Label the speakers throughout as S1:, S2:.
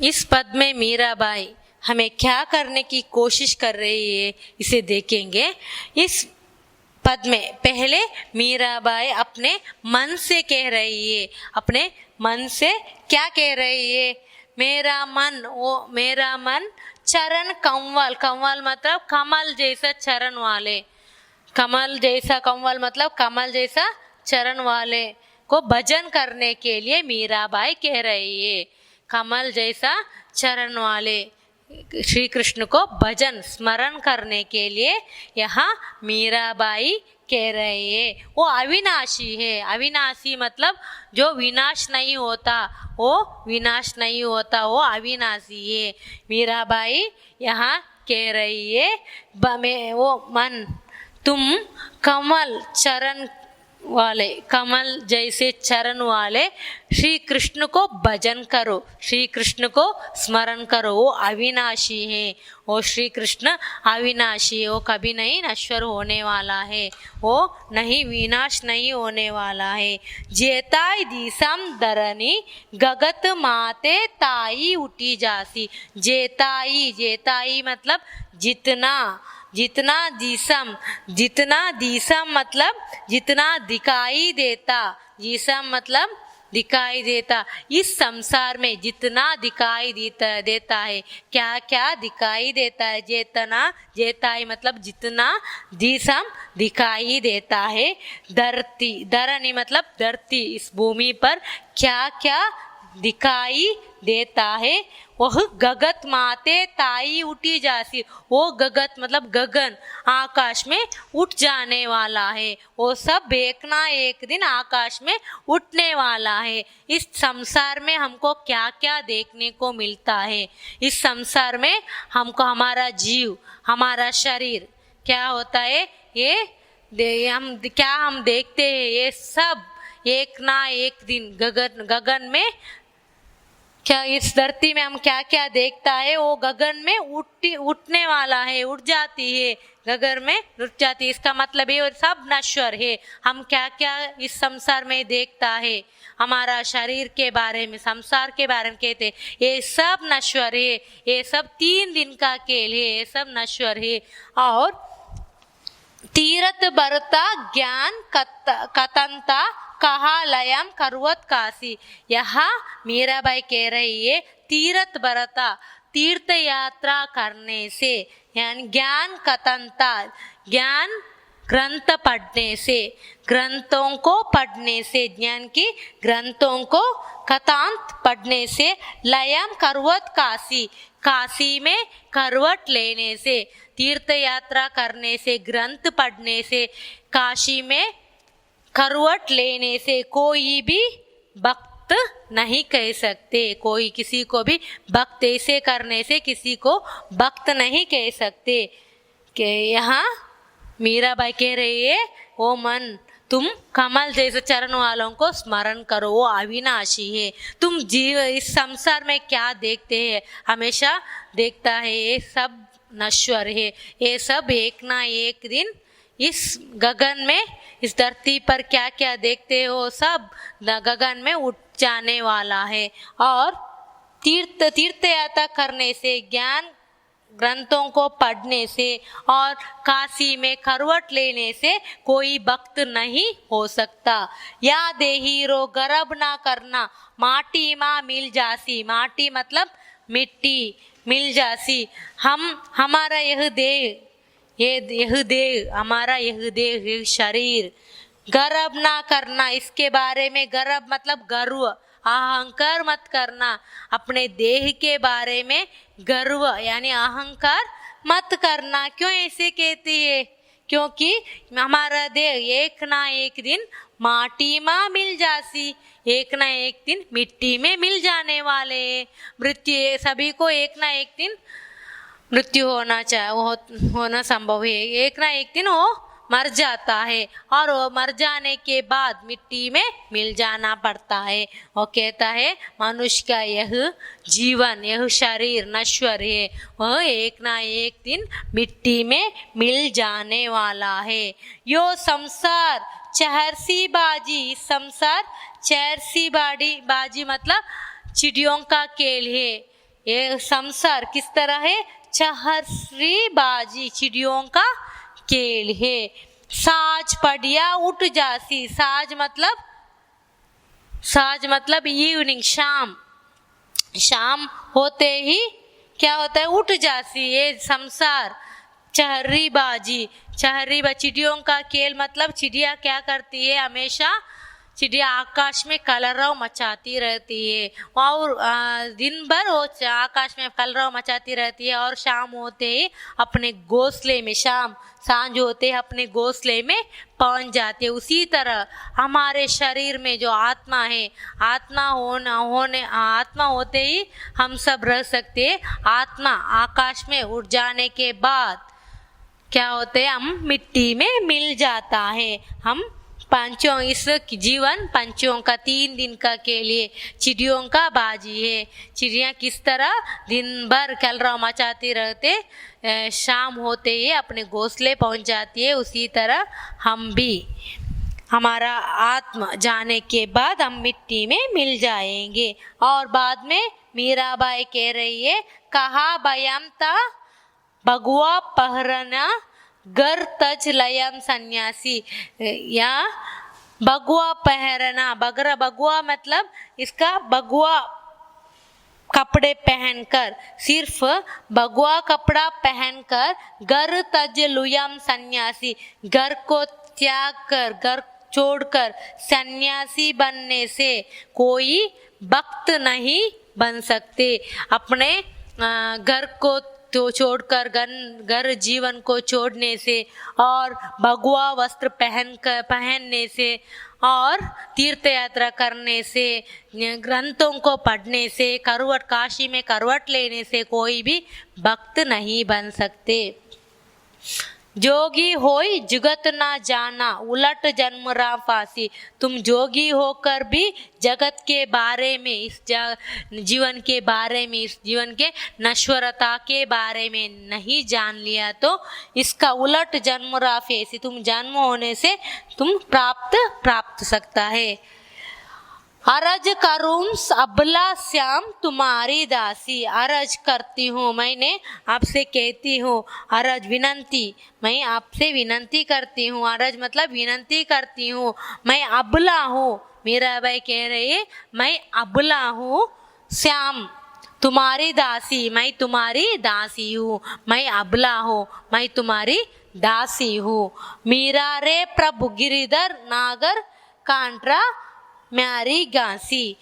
S1: इस पद में मीराबाई हमें क्या करने की कोशिश कर रही है इसे देखेंगे। इस पद में पहले मीराबाई अपने मन से कह रही है, अपने मन से क्या कह रही है, मेरा मन चरण कंवल, कंवल मतलब कमल जैसा चरण वाले, कमल जैसा, कंवल मतलब कमल जैसा चरण वाले को भजन करने के लिए मीराबाई कह रही है। कमल जैसा चरण वाले श्री कृष्ण को भजन स्मरण करने के लिए यहाँ मीराबाई कह रही है। वो अविनाशी है, अविनाशी मतलब जो विनाश नहीं होता, वो विनाश नहीं होता, वो अविनाशी है। मीराबाई यहाँ कह रही है वो मन तुम कमल चरण वाले, कमल जैसे चरण वाले श्री कृष्ण को भजन करो, श्री कृष्ण को स्मरण करो। वो अविनाशी है, वो श्री कृष्ण अविनाशी है, वो कभी नहीं नश्वर होने वाला है, वो नहीं विनाश नहीं होने वाला है। जेताई दिसम धरनी गगत माते ताई उठी जासी। जेताई, जेताई मतलब जितना, जितना दिसम, जितना दिसम मतलब जितना दिखाई देता, जिसम मतलब दिखाई देता। इस संसार में जितना दिखाई देता है, क्या क्या दिखाई देता है, जेतना, जेताई मतलब जितना, दिसम दिखाई देता है। धरती, धरनी मतलब धरती, इस भूमि पर क्या क्या दिखाई देता है, वह गगत माते ताई उठी जासी। वो गगत मतलब गगन, आकाश में उठ जाने वाला है, वो सब एक ना एक दिन आकाश में उठने वाला है। इस संसार में हमको क्या क्या देखने को मिलता है, इस संसार में हमको हमारा जीव, हमारा शरीर क्या होता है, ये हम देखते हैं, ये सब एक ना एक दिन गगन में, क्या इस धरती में हम क्या क्या देखता है, वो गगन में उठने वाला है, उठ जाती है, गगन में उठ जाती है। इसका मतलब ये सब नश्वर है। हम क्या क्या इस संसार में देखता है, हमारा शरीर के बारे में, संसार के बारे में कहते, ये सब नश्वर है, ये सब 3 दिन का खेल है, ये सब नश्वर है। और तीरथ बरता ज्ञान कतंता कहा लयम करवत काशी। यहाँ मीराबाई कह रही है तीरथ बरता, तीर्थ यात्रा करने से, यानी ज्ञान कतंता, ज्ञान ग्रंथ पढ़ने से, ग्रंथों को पढ़ने से, ज्ञान की ग्रंथों को कथांत पढ़ने से, लयम करवत काशी, काशी में करवट लेने से, तीर्थ यात्रा करने से, ग्रंथ पढ़ने से, काशी में करवट लेने से कोई भी भक्त नहीं कह सकते, कोई किसी को भी भक्त ऐसे करने से किसी को भक्त नहीं कह सकते। कि यहाँ मीराबाई कह रही है ओ मन तुम कमल जैसे चरण वालों को स्मरण करो, वो अविनाशी है। तुम जीव इस संसार में क्या देखते हैं, हमेशा देखता है ये सब नश्वर है, ये सब एक ना एक दिन इस गगन में, इस धरती पर क्या क्या देखते हो सब गगन में उठ जाने वाला है। और तीर्थ यात्रा करने से, ज्ञान ग्रंथों को पढ़ने से और काशी में करवट लेने से कोई भक्त नहीं हो सकता। या देहीरो गर्भ ना करना माटी माँ मिल जासी, माटी मतलब मिट्टी, मिल जासी। हमारा यह देह, यह देह, हमारा यह देह, यह शरीर गर्व ना करना, इसके बारे में गर्व मतलब गर्व, अहंकार मत करना, अपने देह के बारे में गर्व यानी अहंकार मत करना। क्यों ऐसे कहती है, क्योंकि हमारा देह एक ना एक दिन माटी में मिल जासी, एक ना एक दिन मिट्टी में मिल जाने वाले। मृत्यु सभी को एक ना एक दिन मृत्यु होना संभव है, एक ना एक दिन वो मर जाता है और वो मर जाने के बाद मिट्टी में मिल जाना पड़ता है। वो कहता है मनुष्य का यह जीवन, यह शरीर नश्वर है, वह एक ना एक दिन मिट्टी में मिल जाने वाला है। यो संसार चहरसी बाजी, संसार चहरसी बाजी मतलब चिड़ियों का खेल है, ये संसार किस तरह है? चहरीबाजी, चिड़ियों का खेल है। साज पड़िया उठ जासी, साज मतलब इवनिंग, शाम। शाम होते ही क्या होता है? उठ जासी, ये संसार। चहरीबाजी, चिड़ियों का खेल मतलब चिड़िया क्या करती है? हमेशा चिड़िया आकाश में कलरव मचाती रहती है और दिन भर वो आकाश में कलरव मचाती रहती है और शाम होते ही अपने घोंसले में, सांझ होते ही अपने घोंसले में पहुंच जाती है। उसी तरह हमारे शरीर में जो आत्मा है, आत्मा होते ही हम सब रह सकते हैं। आत्मा आकाश में उड़ जाने के बाद क्या होते हैं? हम मिट्टी में मिल जाता है। हम पांचों, इस जीवन पंचों का 3 दिन का के लिए चिड़ियों का बाजी है। चिड़िया किस तरह दिन भर कलरव मचाती रहते, शाम होते ही अपने घोंसले पहुंच जाती है, उसी तरह हम भी हमारा आत्मा जाने के बाद हम मिट्टी में मिल जाएंगे। और बाद में मीराबाई कह रही है, कहा बयम ता भगवा पहरना घर तज लयम सन्यासी। या भगवा पहरना, भगवा मतलब इसका भगवा कपड़े पहनकर, सिर्फ भगवा कपड़ा पहनकर घर तज लुयम सन्यासी, घर को त्याग कर, घर छोड़कर सन्यासी बनने से कोई भक्त नहीं बन सकते। अपने घर को तो छोड़कर, घर जीवन को छोड़ने से और भगवा वस्त्र पहनने से और तीर्थ यात्रा करने से, ग्रंथों को पढ़ने से, काशी में करवट लेने से कोई भी भक्त नहीं बन सकते। जोगी होई जुगत ना जाना, उलट जन्मरा फांसी। तुम जोगी होकर भी जगत के बारे में, इस जीवन के बारे में, इस जीवन के नश्वरता के बारे में नहीं जान लिया तो इसका उलट जन्मरा फांसी, तुम जन्म होने से तुम प्राप्त सकता है। अरज करूं अबला श्याम तुम्हारी दासी, अरज करती हूँ, मैंने आपसे कहती हूँ, अरज विनंती, मैं आपसे विनंती करती हूँ। अरज मतलब विनंती करती हूँ। मैं अबला हूँ, मीराबाई कह रही है, मैं अबला हूँ। श्याम तुम्हारी दासी, मैं तुम्हारी दासी हूँ। मैं अबला हूँ, मैं तुम्हारी दासी हूँ। मीरा रे प्रभु गिरिधर नागर कांट्रा म्यारी गांसी,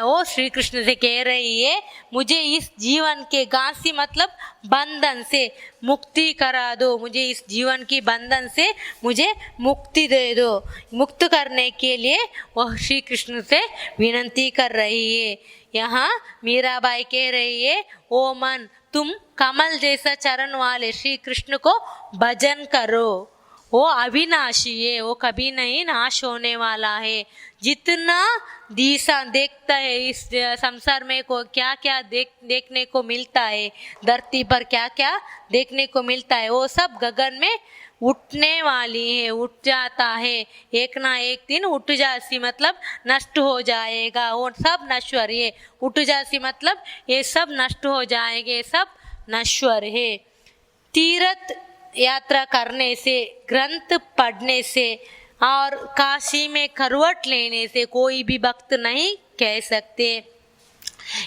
S1: वो श्री कृष्ण से कह रही है, मुझे इस जीवन के, गांसी मतलब बंधन से मुक्ति करा दो, मुझे इस जीवन की बंधन से मुझे मुक्ति दे दो। मुक्त करने के लिए वह श्री कृष्ण से विनंती कर रही है। यहाँ मीराबाई कह रही है, ओ मन, तुम कमल जैसा चरण वाले श्री कृष्ण को भजन करो। वो अविनाशी है, वो कभी नहीं नाश होने वाला है। जितना दिशा देखता है इस संसार में को क्या क्या देखने को मिलता है, धरती पर क्या क्या देखने को मिलता है, वो सब गगन में उठने वाली है, उठ जाता है। एक ना एक दिन उठ जासी मतलब नष्ट हो जाएगा, वो सब नश्वर है। उठ जासी मतलब ये सब नष्ट हो जाएंगे, सब नश्वर है। तीर्थ यात्रा करने से, ग्रंथ पढ़ने से और काशी में करवट लेने से कोई भी भक्त नहीं कह सकते।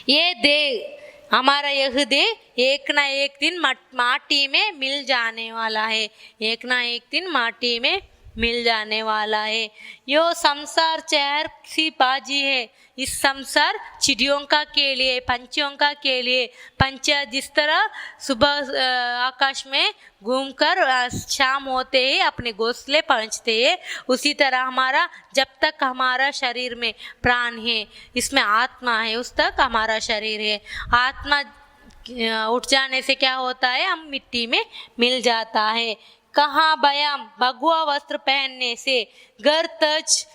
S1: ये देह, हमारा यह देह एक ना एक दिन माटी में मिल जाने वाला है, एक ना एक दिन माटी में मिल जाने वाला है। यो संसार चहर सी बाजी है, इस संसार चिड़ियों का के लिए, पंछियों का के लिए। पंछी जिस तरह सुबह आकाश में घूमकर शाम होते ही अपने घोंसले पहुंचते हैं, उसी तरह हमारा जब तक हमारा शरीर में प्राण है, इसमें आत्मा है, उस तक हमारा शरीर है। आत्मा उठ जाने से क्या होता है? हम मिट्टी में मिल जाता है। कहाँ बयाम, भगवा वस्त्र पहनने से, घर तज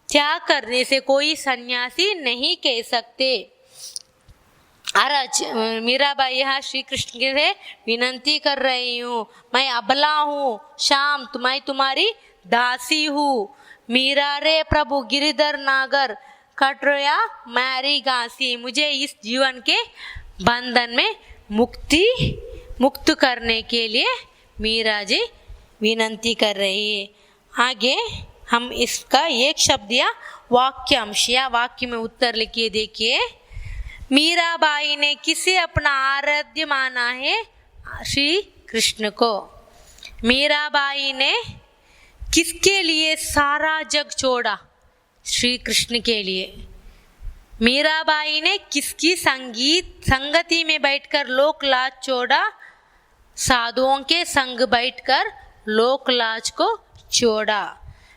S1: त्याग करने से कोई सन्यासी नहीं कह सकते। अरज, मीराबाई यहाँ श्री कृष्ण से विनंती कर रही हूँ, मैं अबला हूँ, शाम मैं तुम्हारी दासी हूँ। मीरा रे प्रभु गिरिधर नागर कटोया मैरी घासी, मुझे इस जीवन के बंधन में मुक्त करने के लिए मीरा जी विनंती कर रही है। आगे हम इसका एक शब्द या वाक्यांश या वाक्य में उत्तर लिखिए। देखिए, मीराबाई ने किसे अपना आराध्य माना है? श्री कृष्ण को। मीराबाई ने किसके लिए सारा जग छोड़ा? श्री कृष्ण के लिए। मीराबाई ने किसकी संगति में बैठकर लोक लाज छोड़ा? साधुओं के संग बैठकर लोक लाज को छोड़ा।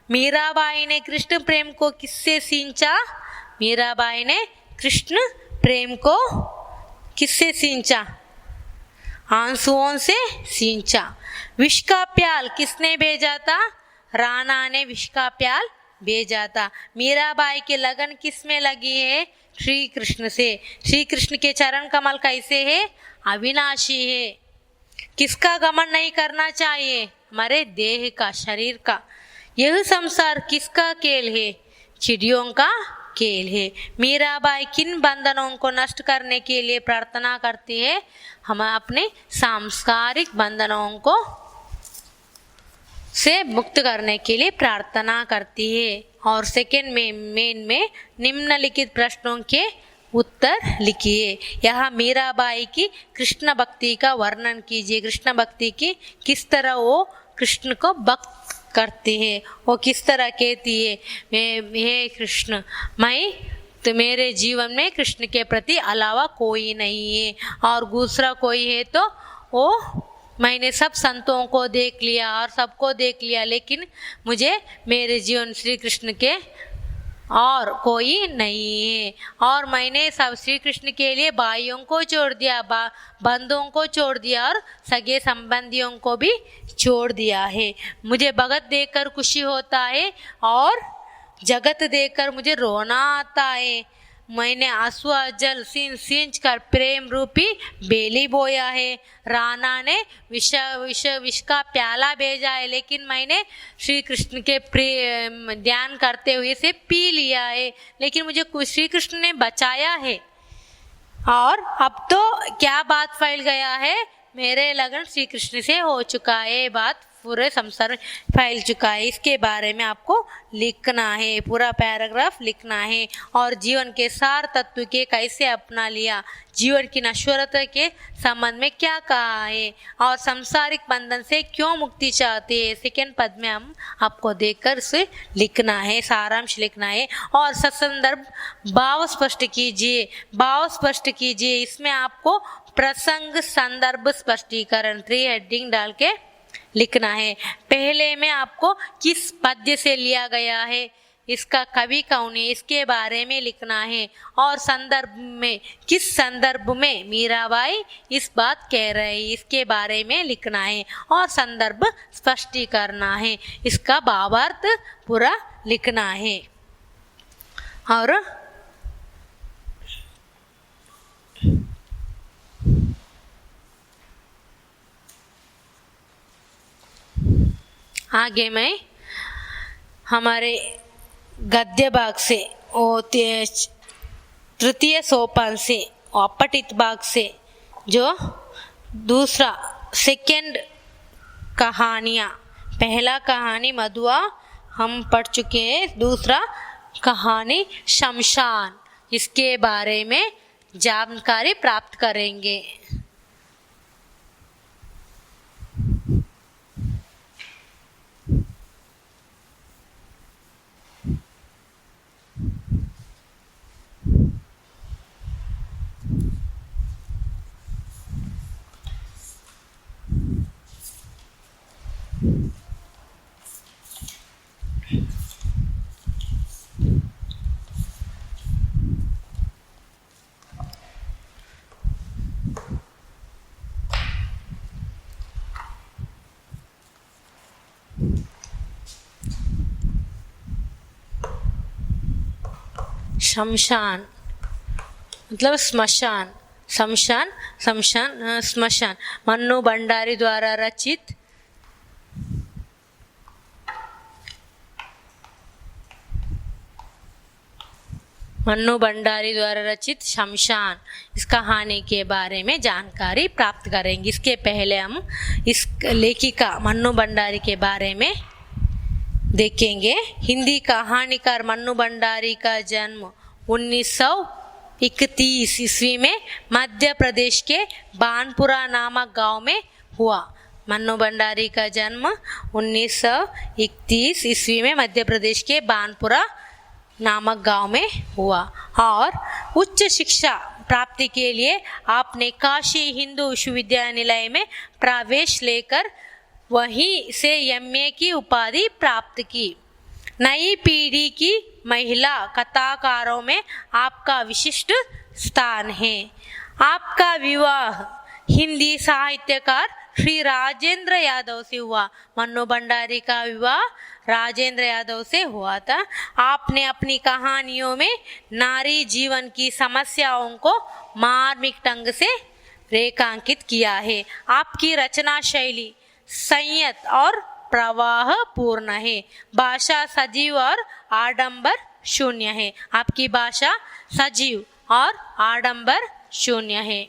S1: मीराबाई ने कृष्ण प्रेम को किससे सींचा? मीराबाई ने कृष्ण प्रेम को किससे सींचा? आंसुओं से सींचा। विष का प्याल किसने भेजा था? राणा ने विष का प्याल भेजा था। मीराबाई की लगन किस में लगी है? श्री कृष्ण से। श्री कृष्ण के चरण कमल कैसे है? अविनाशी है। किसका गमन नहीं करना चाहिए? हमारे देह का, शरीर का। यह संसार किसका खेल है? चिड़ियों का खेल है। मीराबाई किन बंधनों को नष्ट करने के लिए प्रार्थना करती है? हम अपने सांस्कारिक बंधनों को से मुक्त करने के लिए प्रार्थना करती है। और सेकेंड मेन में निम्नलिखित प्रश्नों के उत्तर लिखिए। यहाँ मीराबाई की कृष्ण भक्ति का वर्णन कीजिए। कृष्ण भक्ति की किस तरह वो कृष्ण को भक्त करती है, वो किस तरह कहती है, हे कृष्ण, मैं तो मेरे जीवन में कृष्ण के प्रति अलावा कोई नहीं है, और दूसरा कोई है तो वो मैंने सब संतों को देख लिया और सबको देख लिया, लेकिन मुझे मेरे जीवन श्री कृष्ण के और कोई नहीं है। और मैंने सब श्री कृष्ण के लिए भाइयों को छोड़ दिया, बंधुओं को छोड़ दिया और सगे संबंधियों को भी छोड़ दिया है। मुझे भगत देखकर खुशी होता है और जगत देखकर मुझे रोना आता है। मैंने आंसू जल सींच कर प्रेम रूपी बेली बोया है। राणा ने विष का प्याला भेजा है, लेकिन मैंने श्री कृष्ण के प्रेम ध्यान करते हुए से पी लिया है, लेकिन मुझे श्री कृष्ण ने बचाया है। और अब तो क्या बात फैल गया है, मेरे लगन श्री कृष्ण से हो चुका है, बात पूरे संसार में फैल चुका है। इसके बारे में आपको लिखना है, पूरा पैराग्राफ लिखना है। और जीवन के सार तत्व के कैसे अपना लिया, जीवन की नश्वरता के संबंध में क्या कहा है, और सांसारिक बंधन से क्यों मुक्ति चाहते हैं। सेकेंड पद में हम आपको देखकर उसे लिखना है, सारांश लिखना है। और सत्संदर्भ भाव स्पष्ट कीजिए, भाव स्पष्ट कीजिए। इसमें आपको प्रसंग संदर्भ स्पष्टीकरण 3 हेडिंग डाल के लिखना है। पहले में आपको किस पद्य से लिया गया है, इसका कवि कौन है, इसके बारे में लिखना है। और संदर्भ में किस संदर्भ में मीराबाई इस बात कह रही है, इसके बारे में लिखना है। और संदर्भ स्पष्टी करना है, इसका भावार्थ पूरा लिखना है। और आगे मैं हमारे गद्य भाग से तृतीय सोपान से अपठित भाग से जो दूसरा सेकेंड कहानियाँ, पहला कहानी मधुआ हम पढ़ चुके हैं, दूसरा कहानी शमशान, इसके बारे में जानकारी प्राप्त करेंगे। शमशान मतलब स्मशान, स्मशान मन्नू भंडारी द्वारा रचित मन्नू भंडारी द्वारा रचित शमशान, इस कहानी के बारे में जानकारी प्राप्त करेंगे। इसके पहले हम इस लेखिका मन्नू भंडारी के बारे में देखेंगे। हिंदी कहानीकार मन्नू भंडारी का जन्म 1931 ईस्वी में मध्य प्रदेश के बानपुरा नामक गांव में हुआ। मन्नू भंडारी का जन्म 1931 ईस्वी में मध्य प्रदेश के बानपुरा नामक गांव में हुआ और उच्च शिक्षा प्राप्ति के लिए आपने काशी हिंदू विश्वविद्यालय में प्रवेश लेकर वहीं से एमए की उपाधि प्राप्त की। नई पीढ़ी की महिला कथाकारों में आपका विशिष्ट स्थान है। आपका विवाह हिंदी साहित्यकार श्री राजेंद्र यादव से हुआ। मन्नू भंडारी का विवाह राजेंद्र यादव से हुआ था। आपने अपनी कहानियों में नारी जीवन की समस्याओं को मार्मिक ढंग से रेखांकित किया है। आपकी रचना शैली संयत और प्रवाह पूर्ण है। भाषा सजीव और आडंबर शून्य है। आपकी भाषा सजीव और आडंबर शून्य है।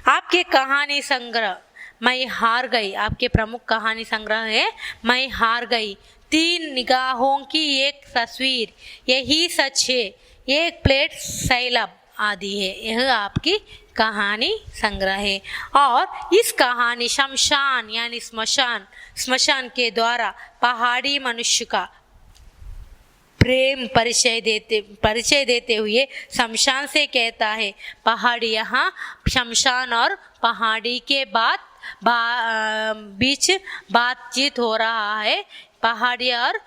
S1: आपके कहानी संग्रह मैं हार गई, आपके प्रमुख कहानी संग्रह है मैं हार गई, 3 निगाहों की एक तस्वीर, यही सच है, एक प्लेट सैलब आदि है। यह आपकी कहानी संग्रह है। और इस कहानी शमशान यानी स्मशान के द्वारा पहाड़ी मनुष्य का प्रेम परिचय देते हुए शमशान से कहता है, पहाड़ी यहाँ शमशान और पहाड़ी के बीच बातचीत हो रहा है। पहाड़ी और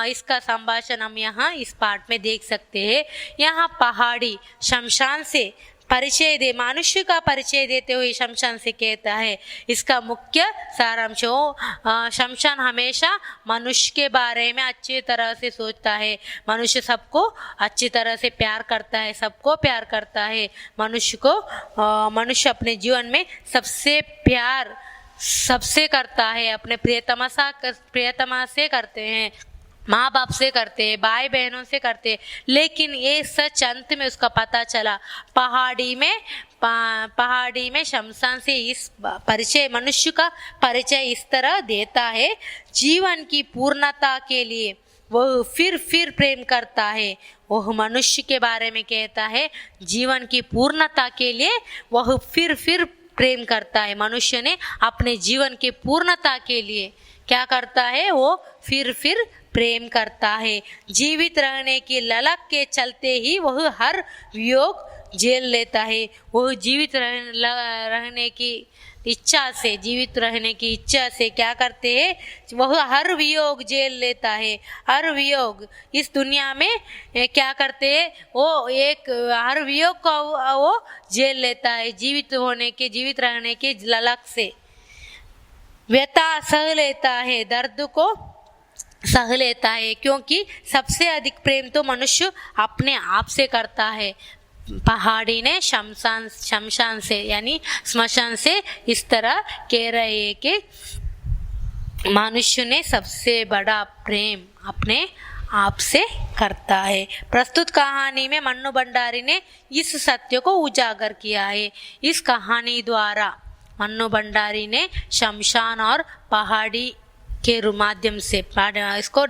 S1: इसका संभाषण हम यहाँ इस पार्ट में देख सकते हैं। यहाँ पहाड़ी शमशान से मनुष्य का परिचय देते हुए शमशान से कहता है। इसका मुख्य सारांश शमशान हमेशा मनुष्य के बारे में अच्छी तरह से सोचता है। मनुष्य सबको अच्छी तरह से प्यार करता है, सबको प्यार करता है। मनुष्य अपने जीवन में सबसे प्यार सबसे करता है, अपने प्रियतमा से करते हैं, माँ बाप से करते हैं, भाई बहनों से करते हैं। लेकिन ये सच अंत में उसका पता चला। पहाड़ी में शमशान से इस मनुष्य का परिचय इस तरह देता है। जीवन की पूर्णता के लिए वह फिर प्रेम करता है। वह मनुष्य के बारे में कहता है, जीवन की पूर्णता के लिए वह फिर प्रेम करता है। मनुष्य ने अपने जीवन की पूर्णता के लिए क्या करता है, वो फिर प्रेम करता है। जीवित रहने की ललक के चलते ही वह हर वियोग झेल लेता है। वह जीवित रहने की इच्छा से क्या करते हैं, वह हर वियोग झेल लेता है। हर वियोग इस दुनिया में क्या करते हैं, वो एक हर वियोग को वो झेल लेता है। जीवित रहने के ललक से व्यथा सह लेता है, दर्द को सह लेता है, क्योंकि सबसे अधिक प्रेम तो मनुष्य अपने आप से करता है। पहाड़ी ने शमशान से यानी स्मशान से इस तरह कह रहे हैं कि मनुष्य ने सबसे बड़ा प्रेम अपने आप से करता है। प्रस्तुत कहानी में मन्नू भंडारी ने इस सत्य को उजागर किया है। इस कहानी द्वारा मन्नू भंडारी ने शमशान और पहाड़ी के माध्यम से इसको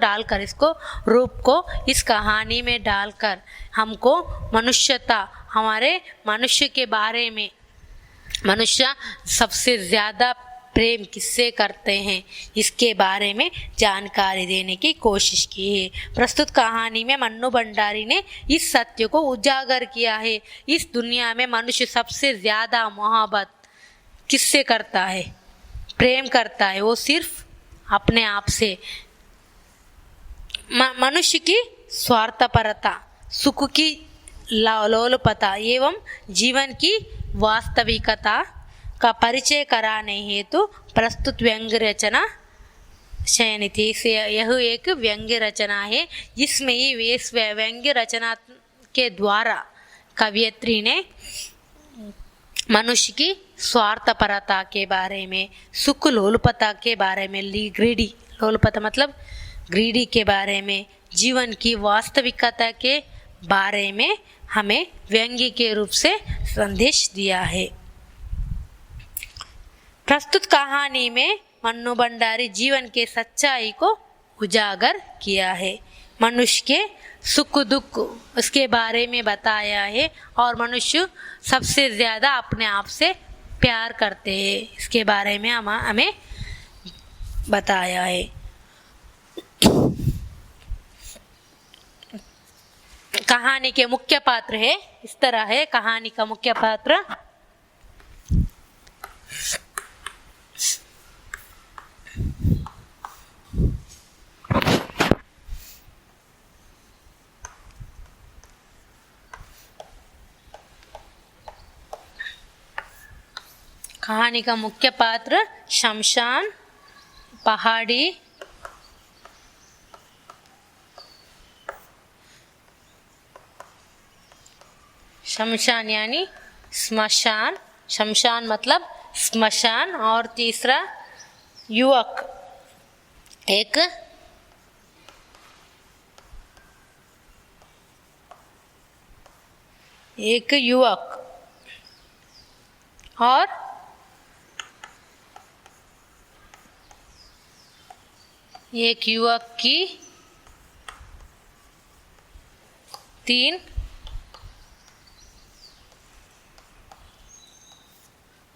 S1: रूप को इस कहानी में डालकर हमको हमारे मनुष्य के बारे में, मनुष्य सबसे ज़्यादा प्रेम किससे करते हैं, इसके बारे में जानकारी देने की कोशिश की है। प्रस्तुत कहानी में मन्नू भंडारी ने इस सत्य को उजागर किया है। इस दुनिया में मनुष्य सबसे ज़्यादा मोहब्बत किससे करता है, प्रेम करता है, वो सिर्फ अपने आप से। मनुष्य की स्वार्थपरता, सुख की लोलुपता एवं जीवन की वास्तविकता का परिचय कराने हेतु प्रस्तुत व्यंग्य रचना शयनिति से यह एक व्यंग्य रचना है, जिसमें इस व्यंग्य रचना के द्वारा कवयित्री ने मनुष्य की स्वार्थपरता के बारे में, सुख लोलुपता के बारे में, लोलुपता मतलब ग्रीडी के बारे में, जीवन की वास्तविकता के बारे में हमें व्यंग्य के रूप से संदेश दिया है। प्रस्तुत कहानी में मन्नू भंडारी जीवन के सच्चाई को उजागर किया है। मनुष्य के सुख दुख उसके बारे में बताया है और मनुष्य सबसे ज़्यादा अपने आप से प्यार करते हैं, इसके बारे में हमें बताया है। कहानी के मुख्य पात्र है इस तरह है। कहानी का मुख्य पात्र शमशान, पहाड़ी, शमशान यानी स्मशान, शमशान मतलब स्मशान, और तीसरा युवक, एक युवक और एक युवक की 3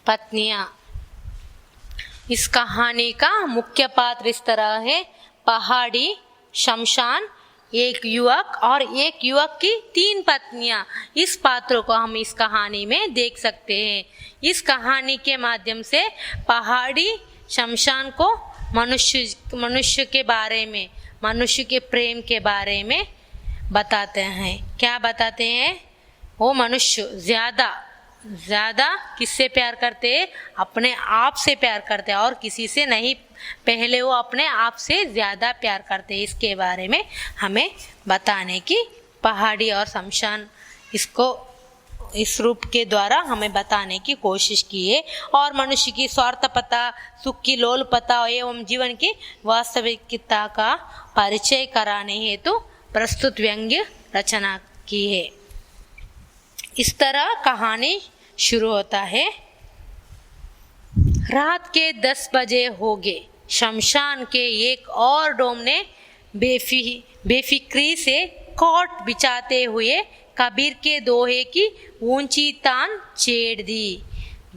S1: पत्नियां। इस कहानी का मुख्य पात्र इस तरह है। पहाड़ी, शमशान, एक युवक और एक युवक की 3 पत्नियां। इस पात्रों को हम इस कहानी में देख सकते हैं। इस कहानी के माध्यम से पहाड़ी शमशान को मनुष्य के बारे में, मनुष्य के प्रेम के बारे में बताते हैं। क्या बताते हैं? वो मनुष्य ज़्यादा किससे प्यार करते हैं? अपने आप से प्यार करते हैं और किसी से नहीं। पहले वो अपने आप से ज़्यादा प्यार करते हैं। इसके बारे में हमें बताने की पहाड़ी और शमशान इसको इस रूप के द्वारा हमें बताने की कोशिश की है। और मनुष्य की स्वार्थपरता, सुख की लोलुपता एवं जीवन की वास्तविकता का परिचय कराने हेतु प्रस्तुत व्यंग्य रचना की है। इस तरह कहानी शुरू होता है। रात के 10 बजे हो गए। शमशान के एक और डोम ने बेफिक्री से कॉट बिछाते हुए कबीर के दोहे की ऊंची तान छेड़ दी।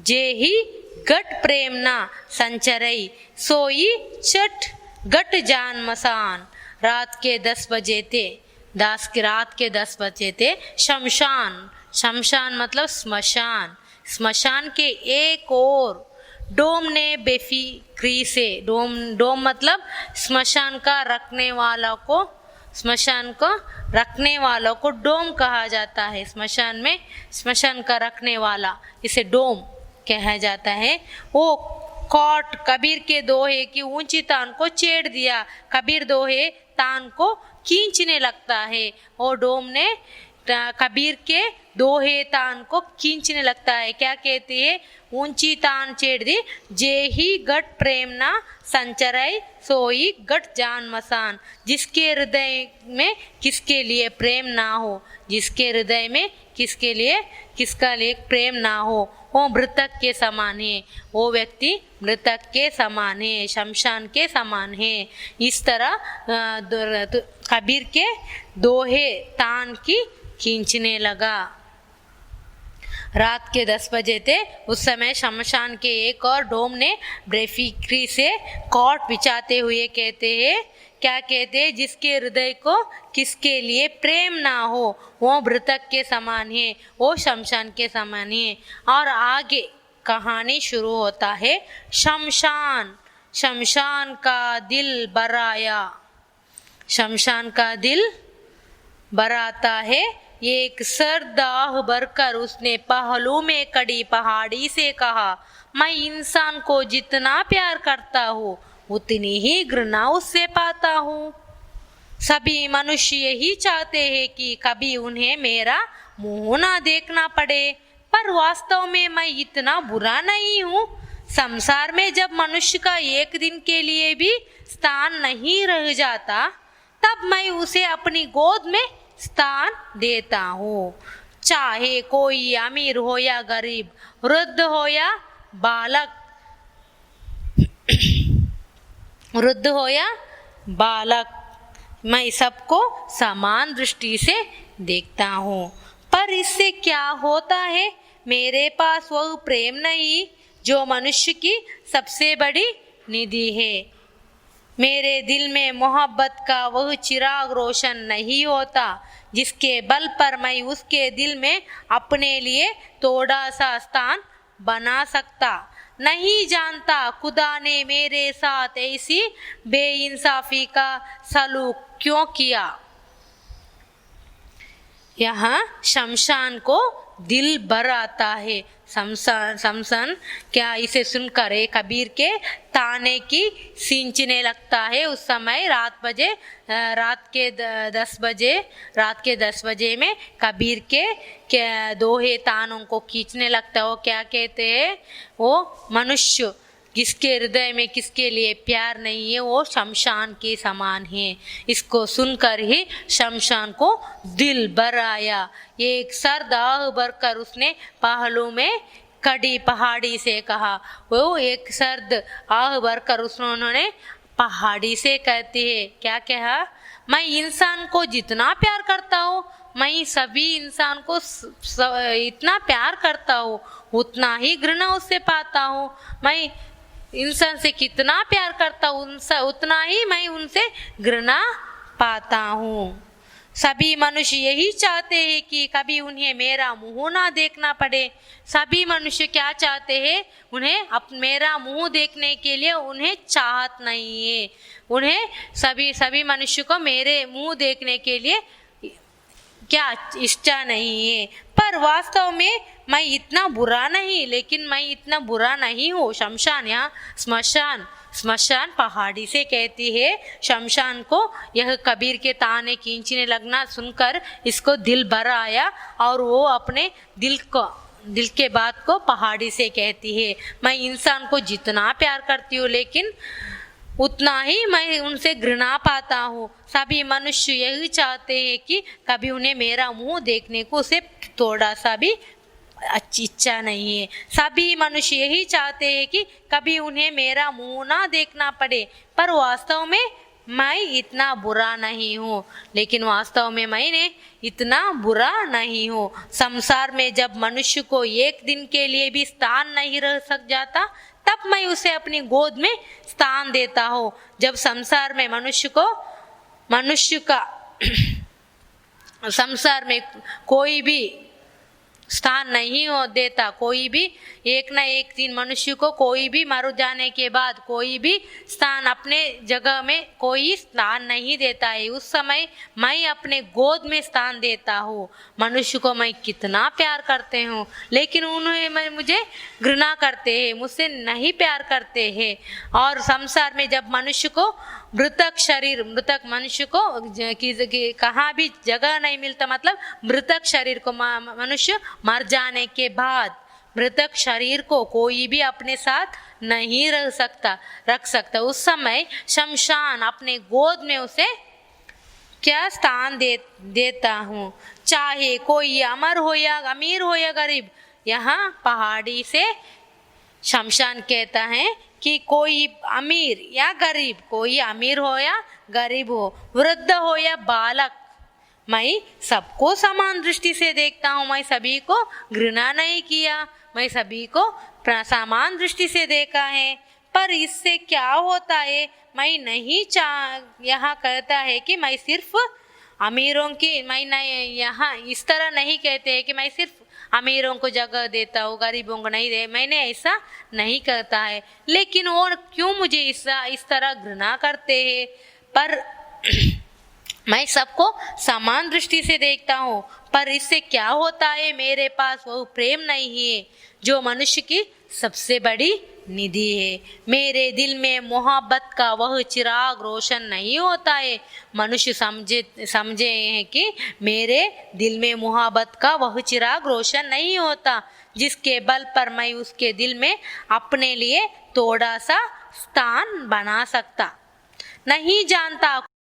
S1: जे ही गट प्रेम ना संचरई, सोई चट गट जान मसान। रात के 10 बजे थे। रात के 10 बजे थे। शमशान मतलब स्मशान के एक और डोम ने बेफिक्री से, डोम मतलब स्मशान को रखने वालों को डोम कहा जाता है। स्मशान का रखने वाला इसे डोम कहा जाता है। वो कॉट कबीर के दोहे की ऊंची तान को छेड़ दिया। कबीर दोहे तान को खींचने लगता है। वो डोम ने कबीर के दोहे तान को खींचने लगता है। क्या कहते हैं? ऊंची तान छेड़ दी। जे ही गट प्रेम ना संचरई, सोई गट जान मसान। जिसके हृदय में किसके लिए प्रेम ना हो, जिसके हृदय में किसका लिए प्रेम ना हो, वो मृतक के समान है। वो व्यक्ति मृतक के समान है, शमशान के समान है। इस तरह कबीर के दोहे तान की खींचने लगा। रात के 10 बजे थे। उस समय शमशान के एक और डोम ने बेफिक्री से कॉट बिछाते हुए कहते हैं, क्या कहते हैं? जिसके हृदय को किसके लिए प्रेम ना हो, वो मृतक के समान है, वो शमशान के समान है। और आगे कहानी शुरू होता है। शमशान का दिल बराया। शमशान का दिल बराता है। एक सरदाह भरकर उसने पहलू में कड़ी पहाड़ी से कहा, मैं इंसान को जितना प्यार करता हूँ उतनी ही घृणा उससे पाता हूँ। सभी मनुष्य यही चाहते हैं कि कभी उन्हें मेरा मुंह ना देखना पड़े, पर वास्तव में मैं इतना बुरा नहीं हूँ। संसार में जब मनुष्य का एक दिन के लिए भी स्थान नहीं रह जाता, तब मैं उसे अपनी गोद में स्थान देता हूँ। चाहे कोई अमीर हो या गरीब, वृद्ध हो या बालक, वृद्ध हो या बालक, मैं सबको समान दृष्टि से देखता हूँ। पर इससे क्या होता है? मेरे पास वह प्रेम नहीं जो मनुष्य की सबसे बड़ी निधि है। मेरे दिल में मोहब्बत का वह चिराग रोशन नहीं होता जिसके बल पर मैं उसके दिल में अपने लिए थोड़ा सा स्थान बना सकता। नहीं जानता खुदा ने मेरे साथ ऐसी बेइंसाफी का सलूक क्यों किया। यहाँ शमशान को दिल भर आता है। शमशान क्या इसे सुनकर कबीर के ताने की सींचने लगता है। उस समय रात के 10 बजे में कबीर के दोहे तानों को खींचने लगता है। वो क्या कहते हैं? वो मनुष्य जिसके हृदय में किसके लिए प्यार नहीं है वो शमशान के समान है। इसको सुनकर ही शमशान को दिल भर आया। एक सर्द आह भरकर उसने पहलू में कड़ी पहाड़ी से कहा। वो एक सर्द आह भरकर उन्होंने पहाड़ी से कहती है, क्या कहा? मैं इंसान को जितना प्यार करता हूँ, मैं सभी इंसान को इतना प्यार करता हूँ, उतना ही घृणा उससे पाता हूँ। मैं इंसान से कितना प्यार करता हूँ उतना ही मैं उनसे घृणा पाता हूँ। सभी मनुष्य यही चाहते हैं कि कभी उन्हें मेरा मुंह ना देखना पड़े। सभी मनुष्य क्या चाहते हैं? उन्हें मेरा मुंह देखने के लिए उन्हें चाहत नहीं है। उन्हें सभी मनुष्य को मेरे मुंह देखने के लिए क्या इच्छा नहीं है। पर वास्तव में मैं इतना बुरा नहीं, लेकिन मैं इतना बुरा नहीं हूँ। शमशान यहाँ स्मशान पहाड़ी से कहती है। शमशान को यह कबीर के ताने खींचने लगना सुनकर इसको दिल भर आया और वो अपने दिल के बात को पहाड़ी से कहती है। मैं इंसान को जितना प्यार करती हूँ लेकिन उतना ही मैं उनसे घृणा पाता हूँ। सभी मनुष्य यही चाहते हैं कि कभी उन्हें मेरा मुंह देखने को उसे थोड़ा सा भी अच्छी इच्छा नहीं है। सभी मनुष्य यही चाहते हैं कि कभी उन्हें मेरा मुंह ना देखना पड़े। पर वास्तव में मैं इतना बुरा नहीं हूँ, लेकिन वास्तव में मैंने इतना बुरा नहीं हूँ। संसार में जब मनुष्य को एक दिन के लिए भी स्थान नहीं रह सक जाता, तब मैं उसे अपनी गोद में स्थान देता हूँ। जब संसार में संसार में कोई भी स्थान नहीं हो देता, कोई भी एक ना एक दिन मनुष्य को कोई भी मर जाने के बाद कोई भी स्थान अपने जगह में कोई स्थान नहीं देता है, उस समय मैं अपने गोद में स्थान देता हूँ। मनुष्य को मैं कितना प्यार करते हूँ, लेकिन उन्हें मुझे घृणा करते हैं, मुझसे नहीं प्यार करते हैं। और संसार में जब मनुष्य को मृतक मनुष्य को कहाँ भी जगह नहीं मिलता, मतलब मृतक शरीर को मनुष्य मर जाने के बाद मृतक शरीर को कोई भी अपने साथ नहीं रख सकता। उस समय शमशान अपने गोद में उसे क्या स्थान देता हूँ। चाहे कोई अमर हो या अमीर हो या गरीब। यहाँ पहाड़ी से शमशान कहता है कि कोई अमीर या गरीब, कोई अमीर हो या गरीब हो, वृद्ध हो या बालक, मैं सबको समान दृष्टि से देखता हूँ। मैं सभी को घृणा नहीं किया, मैं सभी को समान दृष्टि से देखा है। पर इससे क्या होता है? मैं नहीं यहाँ कहता है कि मैं सिर्फ अमीरों की, मैं नहीं यहाँ इस तरह नहीं कहते हैं कि मैं सिर्फ अमीरों को जगह देता हूँ, गरीबों को नहीं दे, मैंने ऐसा नहीं कहता है। लेकिन वो क्यों मुझे इस तरह घृणा करते हैं? पर मैं सबको समान दृष्टि से देखता हूँ। पर इससे क्या होता है? मेरे पास वो प्रेम नहीं है जो मनुष्य की सबसे बड़ी निधि है। मेरे दिल में मोहब्बत का वह चिराग रोशन नहीं होता है। मनुष्य समझे हैं कि मेरे दिल में मोहब्बत का वह चिराग रोशन नहीं होता जिसके बल पर मैं उसके दिल में अपने लिए थोड़ा सा स्थान बना सकता। नहीं जानता